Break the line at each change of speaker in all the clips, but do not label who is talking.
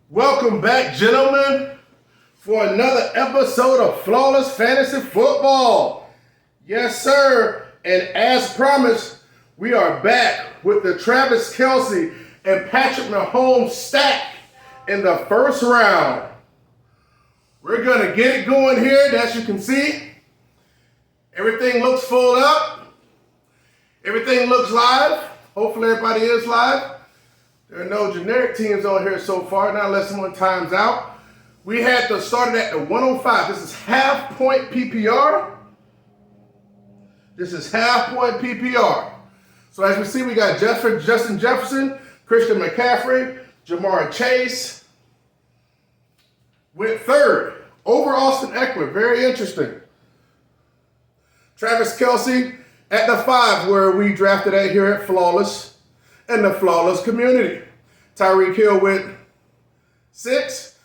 Welcome back, gentlemen, for another episode of Flawless Fantasy Football. Yes, sir. And as promised, we are back with the Travis Kelce and Patrick Mahomes stack in the first round. We're going to get it going here. As you can see, everything looks full up. Everything looks live. Hopefully everybody is live. There are no generic teams on here so far, not unless someone times out. We had to start it at the 105. This is half-point PPR. This is half-point PPR. So as we see, we got Justin Jefferson, Christian McCaffrey, Jamar Chase. Went third over Austin Eckler. Very interesting. Travis Kelce at the 5, where we drafted at here at Flawless. And the Flawless community. Tyreek Hill went 6.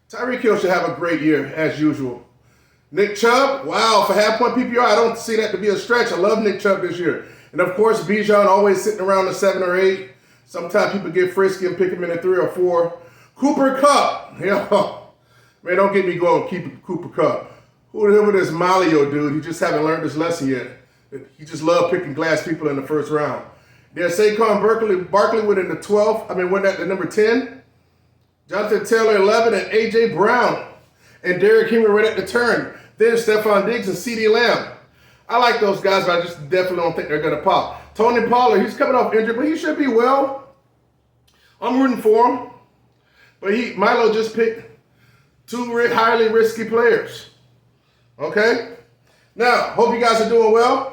Tyreek Hill should have a great year, as usual. Nick Chubb, wow, for half-point PPR, I don't see that to be a stretch. I love Nick Chubb this year. And, of course, Bijan always sitting around the 7 or 8. Sometimes people get frisky and pick him in the 3 or 4. Cooper Kupp, man, don't get me going, keep Cooper Kupp. Who this Malio dude? He just haven't learned his lesson yet. He just loved picking glass people in the first round. Then Saquon Barkley went in the 12th. Went at the number 10. Jonathan Taylor 11 and A.J. Brown. And Derrick Henry right at the turn. Then Stephon Diggs and CeeDee Lamb. I like those guys, but I just definitely don't think they're going to pop. Tony Pollard, he's coming off injured, but he should be well. I'm rooting for him. But Milo just picked 2 highly risky players. Okay? Now, hope you guys are doing well.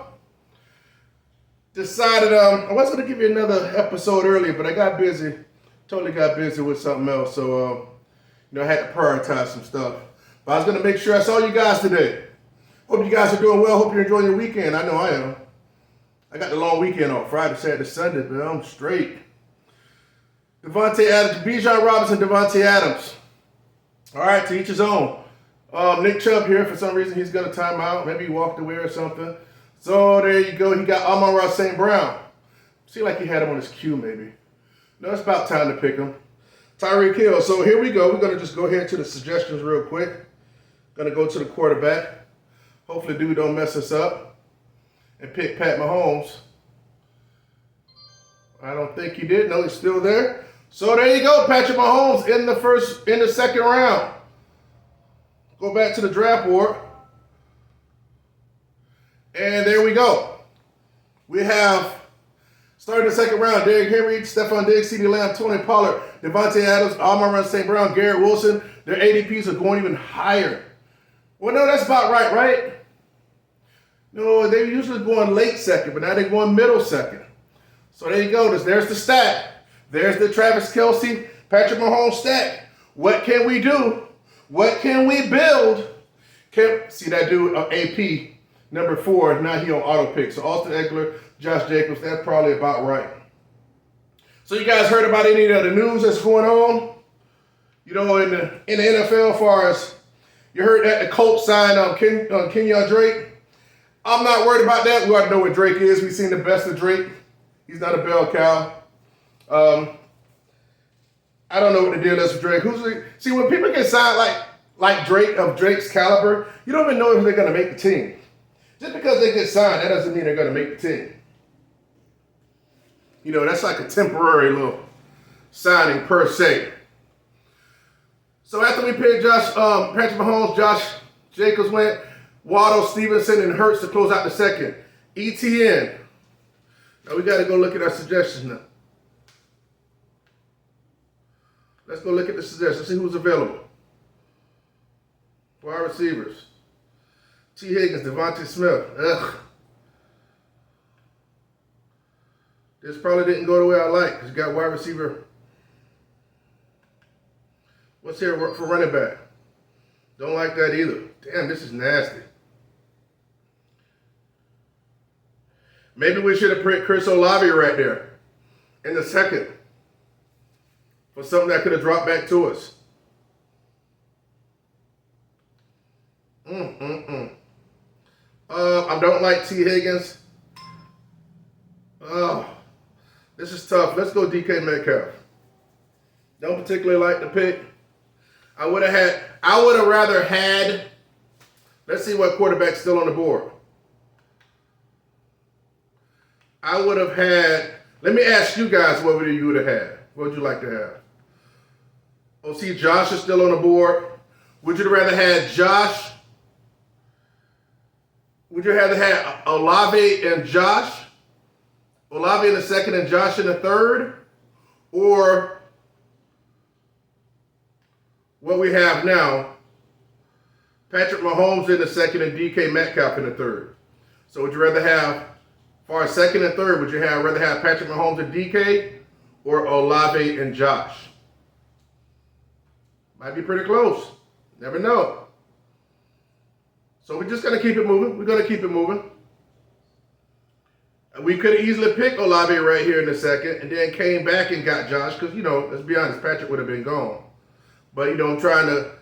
Decided I was going to give you another episode earlier, but I got busy. Totally got busy with something else. So, I had to prioritize some stuff. But I was going to make sure I saw you guys today. Hope you guys are doing well. Hope you're enjoying your weekend. I know I am. I got the long weekend off. Friday, Saturday, Sunday, but I'm straight. Devontae Adams, Bijan Robinson, Devontae Adams. All right, to each his own. Nick Chubb here. For some reason, he's going to time out. Maybe he walked away or something. So there you go. He got Amon-Ra St. Brown. Seemed like he had him on his queue maybe. No, it's about time to pick him. Tyreek Hill. So here we go. We're going to just go ahead to the suggestions real quick. Going to go to the quarterback. Hopefully dude don't mess us up. And pick Pat Mahomes. I don't think he did. No, he's still there. So there you go. Patrick Mahomes in the second round. Go back to the draft board. And there we go. We have, starting the second round, Derrick Henry, Stephon Diggs, CeeDee Lamb, Tony Pollard, Devontae Adams, Amon-Ra St. Brown, Garrett Wilson. Their ADPs are going even higher. Well, no, that's about right? No, they usually going late second, but now they're going middle second. So there you go. There's the stack. There's the Travis Kelce, Patrick Mahomes stack. What can we do? What can we build? See that dude, AP. Number 4, now he on auto pick. So Austin Eckler, Josh Jacobs, that's probably about right. So you guys heard about any of the news that's going on? In the NFL, as far as you heard that the Colts signed Kenyon Drake. I'm not worried about that. We already know what Drake is. We've seen the best of Drake. He's not a bell cow. I don't know what the deal is with Drake. See, when people get signed like Drake, of Drake's caliber, you don't even know if they're going to make the team. Just because they get signed, that doesn't mean they're going to make the team. That's like a temporary little signing per se. So after we picked Patrick Mahomes, Josh Jacobs went, Waddle, Stevenson, and Hurts to close out the second. ETN. Now we got to go look at our suggestions now. Let's go look at the suggestions, see who's available. Wide receivers. T. Higgins, Devontae Smith. Ugh. This probably didn't go the way I like. Because you got wide receiver. What's here for running back? Don't like that either. Damn, this is nasty. Maybe we should have put Chris Olave right there in the second for something that could have dropped back to us. I don't like T. Higgins. Oh, this is tough. Let's go DK Metcalf. Don't particularly like the pick. I would have rather had, let's see what quarterback's still on the board. I would have had, let me ask you guys what you would have had. What would you like to have? Oh, see, Josh is still on the board. Would you rather had Josh? Would you rather have Olave and Josh? Olave in the second and Josh in the third? Or what we have now, Patrick Mahomes in the second and DK Metcalf in the third? So would you rather have, as far as second and third, would you rather have Patrick Mahomes and DK or Olave and Josh? Might be pretty close. Never know. So we're just going to keep it moving. We're going to keep it moving. We could have easily picked Olave right here in the second and then came back and got Josh because, let's be honest, Patrick would have been gone. But, I'm trying to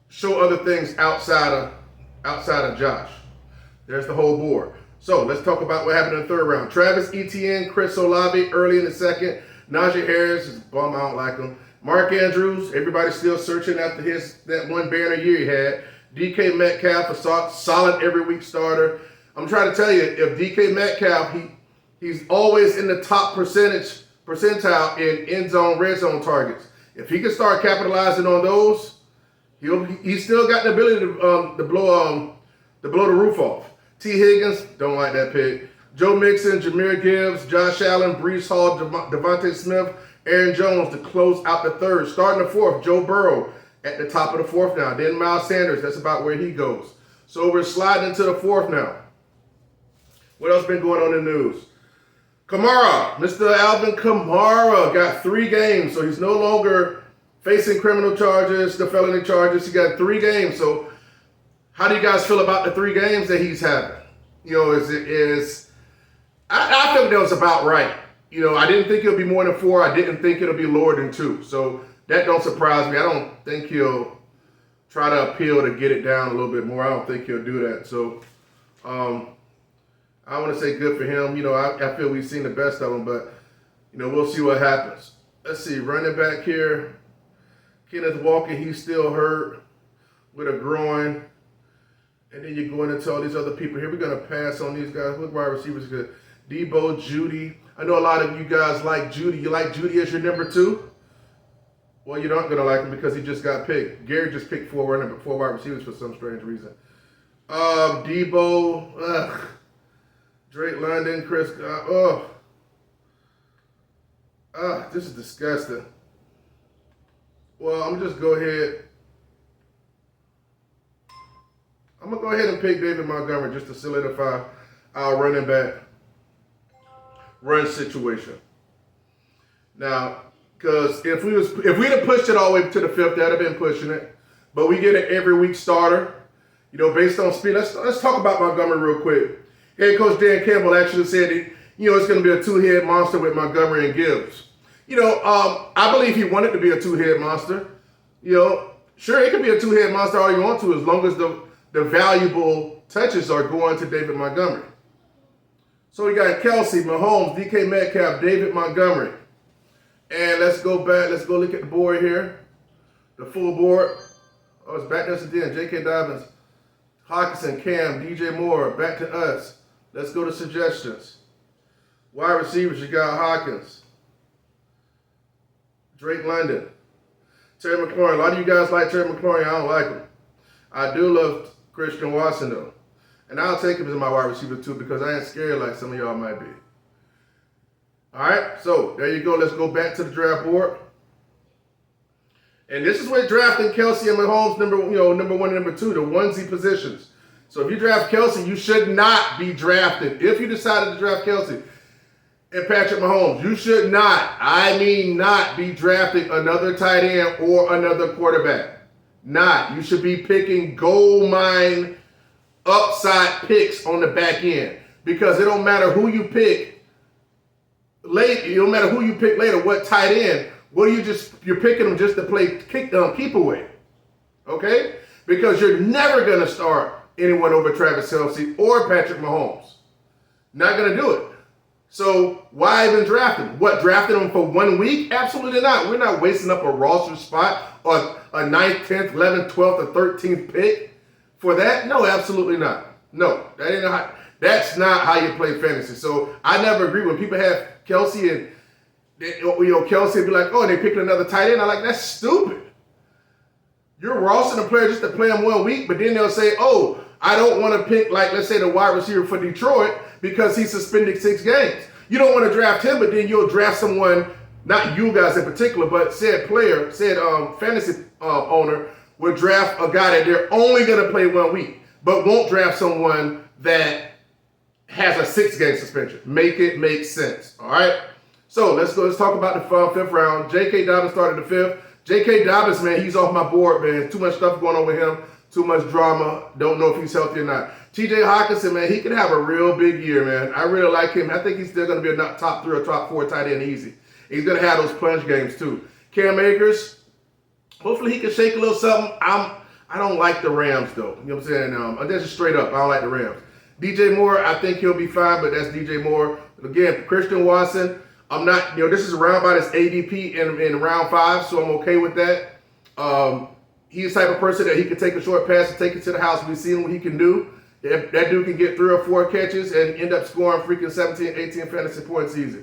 show other things outside of Josh. There's the whole board. So let's talk about what happened in the third round. Travis Etienne, Chris Olave early in the second. Najee Harris is bum. I don't like him. Mark Andrews, everybody's still searching after that one banner year he had. DK Metcalf, a solid every week starter. I'm trying to tell you, if DK Metcalf, he's always in the top percentile in end zone, red zone targets. If he can start capitalizing on those, he's still got the ability to blow the roof off. T. Higgins, don't like that pick. Joe Mixon, Jahmyr Gibbs, Josh Allen, Breece Hall, Devontae Smith, Aaron Jones to close out the third. Starting the fourth, Joe Burrow at the top of the fourth now. Then Miles Sanders, that's about where he goes. So we're sliding into the fourth now. What else been going on in the news? Kamara, Mr. Alvin Kamara got 3 games, so he's no longer facing criminal charges, the felony charges. He got 3 games. So how do you guys feel about the 3 games that he's having? I feel that was about right. I didn't think it'll be more than 4. I didn't think it'll be lower than 2. So that don't surprise me. I don't think he'll try to appeal to get it down a little bit more. I don't think he'll do that. So I want to say good for him. I feel we've seen the best of him, but, we'll see what happens. Let's see, running back here, Kenneth Walker, he's still hurt with a groin. And then you're going into all these other people here. We're going to pass on these guys. What wide receivers good? Debo, Judy. I know a lot of you guys like Judy. You like Judy as your number 2? Well, you're not going to like him because he just got picked. Gary just picked 4 wide receivers for some strange reason. Debo, Drake London, Chris, this is disgusting. Well, I'm just go ahead. I'm going to go ahead and pick David Montgomery just to solidify our running back run situation. Now, because if we'd have pushed it all the way to the 5th, that'd have been pushing it. But we get an every week starter, based on speed. Let's talk about Montgomery real quick. Head coach Dan Campbell actually said it's going to be a 2-head monster with Montgomery and Gibbs. I believe he wanted to be a 2-head monster. Sure, it could be a 2-head monster all you want to, as long as the valuable touches are going to David Montgomery. So we got Kelce, Mahomes, DK Metcalf, David Montgomery. And let's go back. Let's go look at the board here. The full board. Oh, it's back to us again. J.K. Dobbins, Hawkinson, Cam, DJ Moore, back to us. Let's go to suggestions. Wide receivers, you got Hawkins, Drake London, Terry McLaurin. A lot of you guys like Terry McLaurin. I don't like him. I do love Christian Watson, though. And I'll take him as my wide receiver, too, because I ain't scared like some of y'all might be. All right, so there you go. Let's go back to the draft board. And this is where drafting Kelce and Mahomes, number 1 and number 2, the onesie positions. So if you draft Kelce, you should not be drafted. If you decided to draft Kelce and Patrick Mahomes, you should not, not be drafting another tight end or another quarterback. Not. You should be picking gold mine upside picks on the back end, because it don't matter who you pick late. It don't matter who you pick later. What tight end? You're picking them just to play keep away, okay? Because you're never gonna start anyone over Travis Kelce or Patrick Mahomes. Not gonna do it. So why even draft him? What, drafting him for 1 week? Absolutely not. We're not wasting up a roster spot or a 9th, 10th, 11th, 12th, or 13th pick for that. No, absolutely not. No, that's not how you play fantasy. So I never agree when people have Kelce and Kelce would be like, oh, they picked another tight end. I'm like, that's stupid. You're rostering a player just to play him 1 week, but then they'll say, oh, I don't want to pick, like, let's say the wide receiver for Detroit because he's suspended 6 games. You don't want to draft him, but then you'll draft someone, not you guys in particular, but said player, said fantasy owner would draft a guy that they're only going to play 1 week, but won't draft someone that has a 6-game suspension. Make it make sense, all right? So let's talk about the 5th round. J.K. Dobbins started the 5th. J.K. Dobbins, man, he's off my board, man. Too much stuff going on with him. Too much drama. Don't know if he's healthy or not. T.J. Hockenson, man, he could have a real big year, man. I really like him. I think he's still going to be a top 3 or top 4 tight end easy. He's going to have those plunge games, too. Cam Akers, hopefully he can shake a little something. I don't like the Rams, though. You know what I'm saying? That's just straight up. I don't like the Rams. DJ Moore, I think he'll be fine, but that's DJ Moore. Again, Christian Watson, I'm not, this is around by this ADP in round 5, so I'm okay with that. He's the type of person that he can take a short pass and take it to the house. We've seen what he can do. That dude can get 3 or 4 catches and end up scoring freaking 17, 18 fantasy points easy.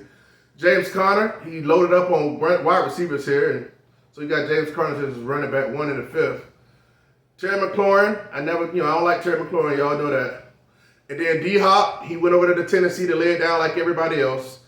James Conner, he loaded up on wide receivers here. And so you got James Conner as running back 1 in the 5th. Terry McLaurin, I don't like Terry McLaurin. Y'all know that. And then D-Hop, he went over to the Tennessee to lay it down like everybody else.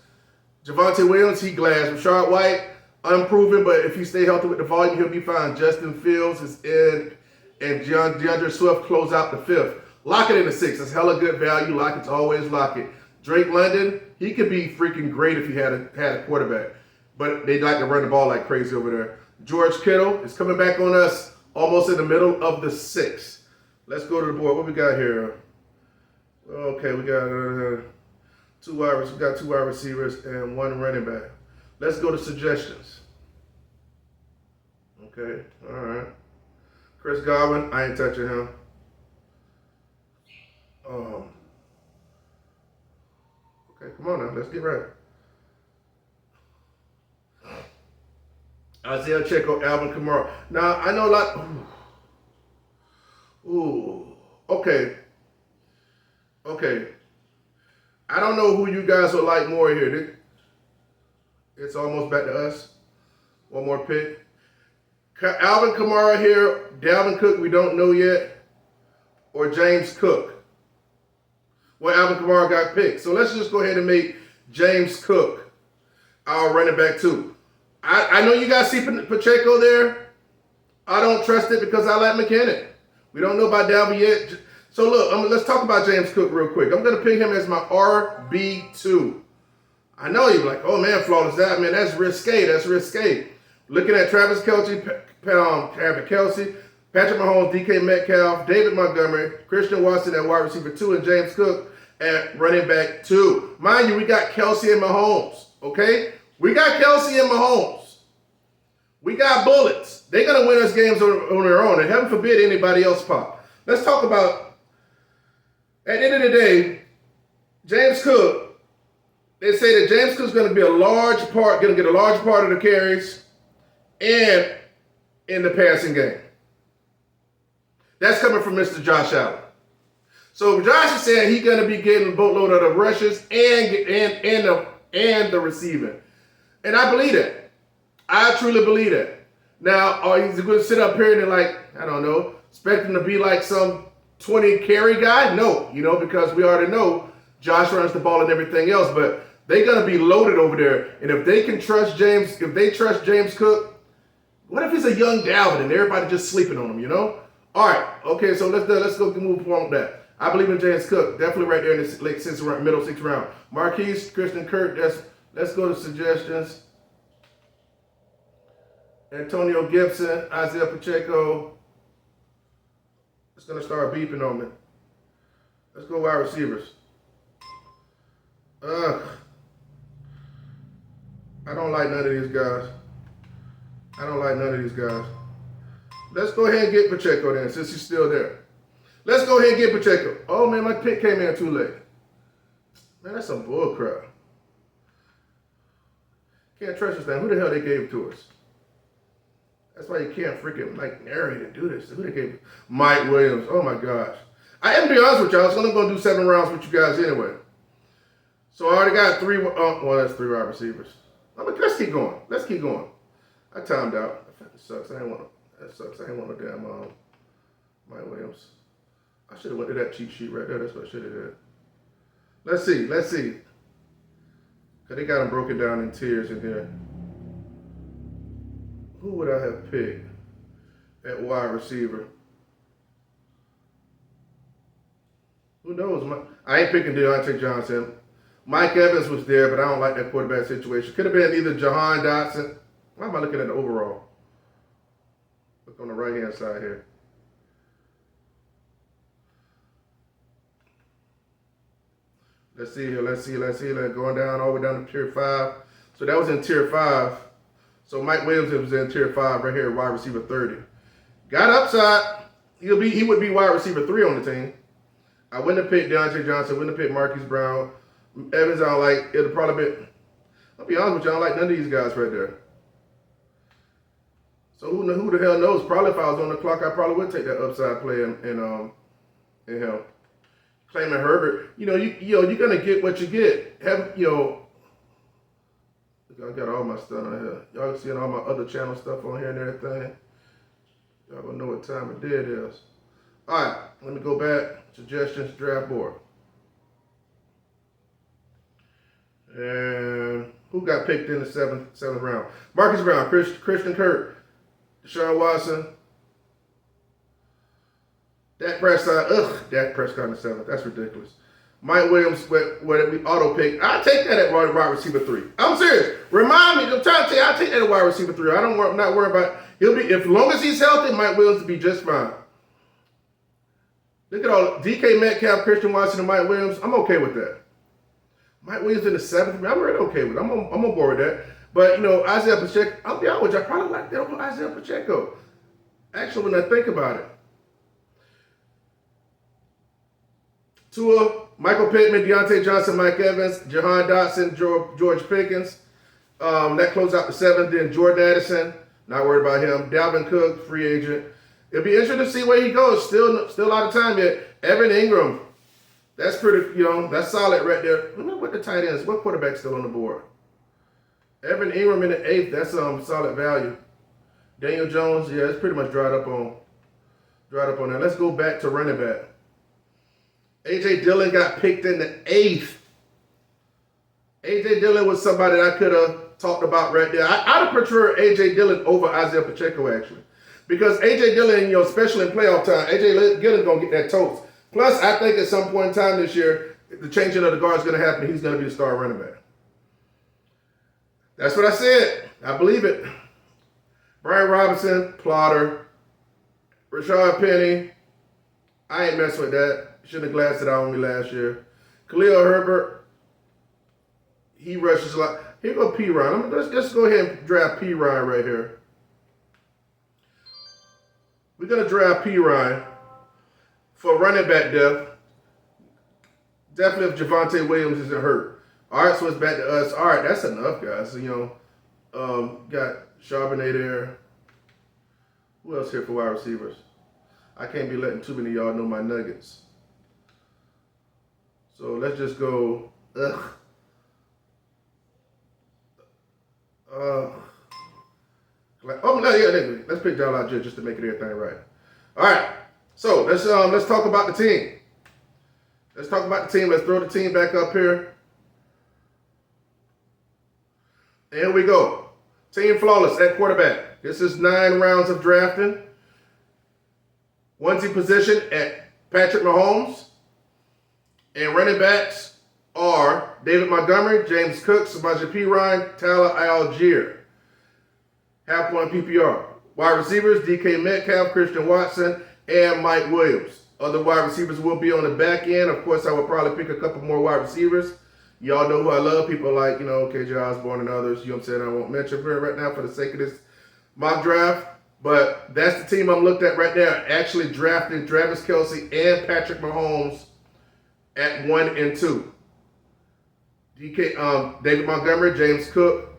Javonte Williams, he glass. Rashard White, unproven, but if he stay healthy with the volume, he'll be fine. Justin Fields is in, and DeAndre Swift close out the 5th. Lockett in the 6th. That's hella good value. Lockett's always Lockett. Drake London, he could be freaking great if he had a quarterback. But they like to run the ball like crazy over there. George Kittle is coming back on us almost in the middle of the 6th. Let's go to the board. What we got here? Okay, we got 2 wide receivers and 1 running back. Let's go to suggestions. Okay, all right. Chris Godwin, I ain't touching him. Okay, come on now, let's get right. Isaiah Pacheco, Alvin Kamara. Now, I know a lot. Okay. I don't know who you guys would like more here. It's almost back to us. 1 more pick. Alvin Kamara here, Dalvin Cook, we don't know yet, or James Cook. Well, Alvin Kamara got picked. So let's just go ahead and make James Cook our running back 2. I know you guys see Pacheco there. I don't trust it because I like McKinnon. We don't know about Dalvin yet. So look, let's talk about James Cook real quick. I'm going to pick him as my RB2. I know you're like, oh man, Flawless, that's risque. Looking at Travis Kelce, Patrick Mahomes, DK Metcalf, David Montgomery, Christian Watson at wide receiver 2, and James Cook at running back 2. Mind you, we got Kelce and Mahomes, okay? We got Kelce and Mahomes. We got bullets. They're going to win us games on their own, and heaven forbid anybody else pop. Let's talk about, at the end of the day, James Cook, they say that James Cook's going to get a large part of the carries and in the passing game. That's coming from Mr. Josh Allen. So Josh is saying he's going to be getting a boatload of the rushes and the receiving. And I believe that. I truly believe that. Now, are you going to sit up here and expect him to be like some 20 carry guy? No, because we already know Josh runs the ball and everything else, but they're going to be loaded over there. And if they trust James Cook, what if he's a young Dalvin and everybody just sleeping on him, All right, okay, so let's go move forward with that. I believe in James Cook, definitely right there in the middle 6th round. Marquise, Christian Kirk, let's go to suggestions. Antonio Gibson, Isaiah Pacheco. It's going to start beeping on me. Let's go wide receivers. I don't like none of these guys. Let's go ahead and get Pacheco then, since he's still there. Let's go ahead and get Pacheco. Oh, man, my pick came in too late. Man, that's some bull crap. Can't trust this thing. Who the hell they gave it to us? That's why you can't freaking narrate and do this. Who they gave it? Mike Williams. Oh my gosh. I am to be honest with y'all. I was going to do 7 rounds with you guys anyway. So I already got 3. Well, that's 3 wide receivers. Let's keep going. Let's keep going. I timed out. That sucks. I ain't want no damn Mike Williams. I should have went to that cheat sheet right there. That's what I should have did. Let's see. Because they got them broken down in tiers in here. Who would I have picked at wide receiver? Who knows? I ain't picking Deontay Johnson. Mike Evans was there, but I don't like that quarterback situation. Could have been either Jahan Dotson. Why am I looking at the overall? Look on the right-hand side here. Let's see here. Going down all the way down to tier 5. So that was in tier 5. So Mike Williams was in tier 5 right here, wide receiver 30. Got upside. He would be wide receiver 3 on the team. I wouldn't have picked Deontay Johnson. Wouldn't have picked Marquise Brown. Evans, I don't like. It'll probably be. I'll be honest with you. I don't like none of these guys right there. So who the hell knows? Probably if I was on the clock, I probably would take that upside play in him. Claiming Herbert. You're gonna get what you get. I got all my stuff on here. Y'all seeing all my other channel stuff on here and everything. Y'all gonna know what time of day it is. All right, let me go back. Suggestions, draft board. And who got picked in the seventh round? Marcus Brown, Christian Kirk, Deshaun Watson, Dak Prescott. Dak Prescott in the 7th. That's ridiculous. Mike Williams, what we auto pick. I'll take that at wide receiver 3. I'm serious. Remind me. I'm trying to tell you, I'll take that at wide receiver 3. I'm not worried about. He'll be, as long as he's healthy, Mike Williams will be just fine. Look at all DK Metcalf, Christian Watson, and Mike Williams. I'm okay with that. Mike Williams in the 7th. I'm really okay with it. I'm on board with that. But Isaiah Pacheco. I'll be honest with you. I probably like that over Isaiah Pacheco. Actually, when I think about it. Tua, Michael Pittman, Deontay Johnson, Mike Evans, Jahan Dotson, George Pickens. That closed out the 7th. Then Jordan Addison, not worried about him. Dalvin Cook, free agent. It'll be interesting to see where he goes. Still a lot of time yet. Evan Ingram, that's pretty, that's solid right there. Let me what the tight ends. What quarterback's still on the board? Evan Ingram in the 8th. That's solid value. Daniel Jones, yeah, it's pretty much dried up on that. Let's go back to running back. A.J. Dillon got picked in the 8th. A.J. Dillon was somebody that I could have talked about right there. I'd have preferred A.J. Dillon over Isaiah Pacheco, actually. Because A.J. Dillon, especially in playoff time, A.J. Dillon's going to get that toast. Plus, I think at some point in time this year, the changing of the guard is going to happen. He's going to be the star running back. That's what I said. I believe it. Brian Robinson, plotter. Rashad Penny, I ain't messing with that. Shouldn't have glassed it out on me last year. Khalil Herbert, he rushes a lot. Here go P. Ryan. Let's go ahead and draft P. Ryan right here. We're going to draft P. Ryan for running back depth. Definitely if Javonte Williams isn't hurt. All right, so it's back to us. All right, that's enough, guys. Got Charbonnet there. Who else here for wide receivers? I can't be letting too many of y'all know my nuggets. So let's just go. Let's pick y'all out just to make it everything right. All right. So let's talk about the team. Let's talk about the team. Let's throw the team back up here. And here we go. Team flawless at quarterback. This is 9 rounds of drafting. Onesie position at Patrick Mahomes. And running backs are David Montgomery, James Cook, Samaje Perine, Tyler Algier. Half point PPR. Wide receivers, DK Metcalf, Christian Watson, and Mike Williams. Other wide receivers will be on the back end. Of course, I would probably pick a couple more wide receivers. Y'all know who I love. People like, KJ Osborne and others. You know what I'm saying? I won't mention her right now for the sake of this mock draft. But that's the team I'm looked at right there. Actually drafting Travis Kelce and Patrick Mahomes at 1 and 2. David Montgomery, James Cook,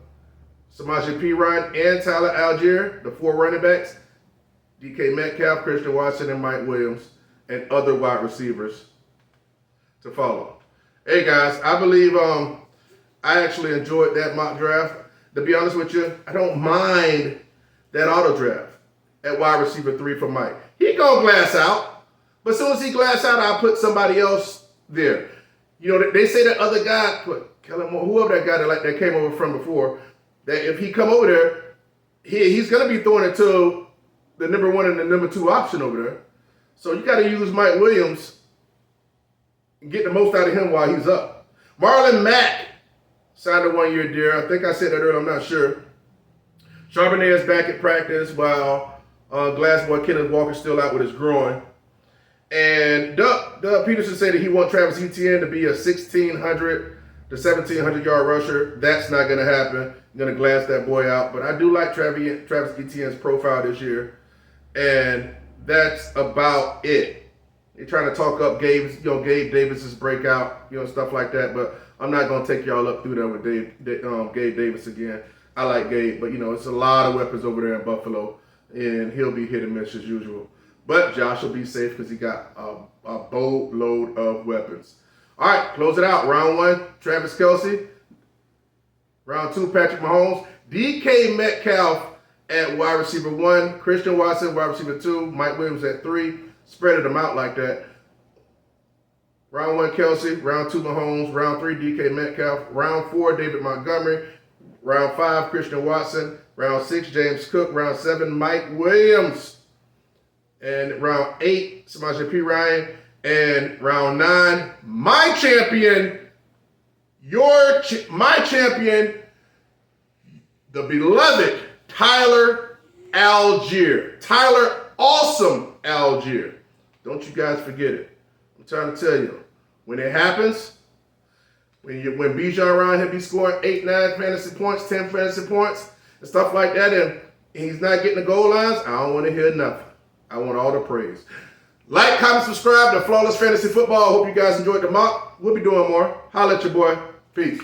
Samaje Perine, and Tyler Algier, the 4 running backs. DK Metcalf, Christian Watson, and Mike Williams, and other wide receivers to follow. Hey guys, I believe I actually enjoyed that mock draft. To be honest with you, I don't mind that auto draft at wide receiver 3 for Mike. He gonna glass out, but as soon as he glass out, I'll put somebody else there. You know, they say that other guy, Kelce, whoever that guy that came over from before, that if he come over there, he's gonna be throwing it to the number 1 and the number 2 option over there. So you got to use Mike Williams and get the most out of him while he's up. Marlon Mack signed a 1-year deal. I think I said that earlier. I'm not sure. Charbonnet is back at practice while Glass boy Kenneth Walker's still out with his groin. And Doug Peterson said that he wants Travis Etienne to be a 1,600 to 1,700 yard rusher. That's not going to happen. I'm going to glass that boy out. But I do like Travis Etienne's profile this year. And that's about it. They're trying to talk up Gabe Davis's breakout, stuff like that. But I'm not going to take y'all up through that with Gabe Davis again. I like Gabe, but it's a lot of weapons over there in Buffalo, and he'll be hit and miss as usual. But Josh will be safe because he got a boatload of weapons. All right, close it out. Round 1, Travis Kelce. Round 2, Patrick Mahomes. DK Metcalf at wide receiver 1, Christian Watson, wide receiver 2, Mike Williams at 3. Spreaded them out like that. Round 1, Kelce. Round 2, Mahomes. Round 3, DK Metcalf. Round 4, David Montgomery. Round 5, Christian Watson. Round 6, James Cook. Round 7, Mike Williams. And round 8, Samaje Perine. And round 9, my champion, my champion, the beloved Tyler Algier. Tyler Awesome Algier. Don't you guys forget it. I'm trying to tell you, when it happens, when Bijan around here be scoring 8, 9 fantasy points, 10 fantasy points, and stuff like that, and he's not getting the goal lines, I don't want to hear nothing. I want all the praise. Like, comment, subscribe to Flawless Fantasy Football. I hope you guys enjoyed the mock. We'll be doing more. Holla at your boy. Peace.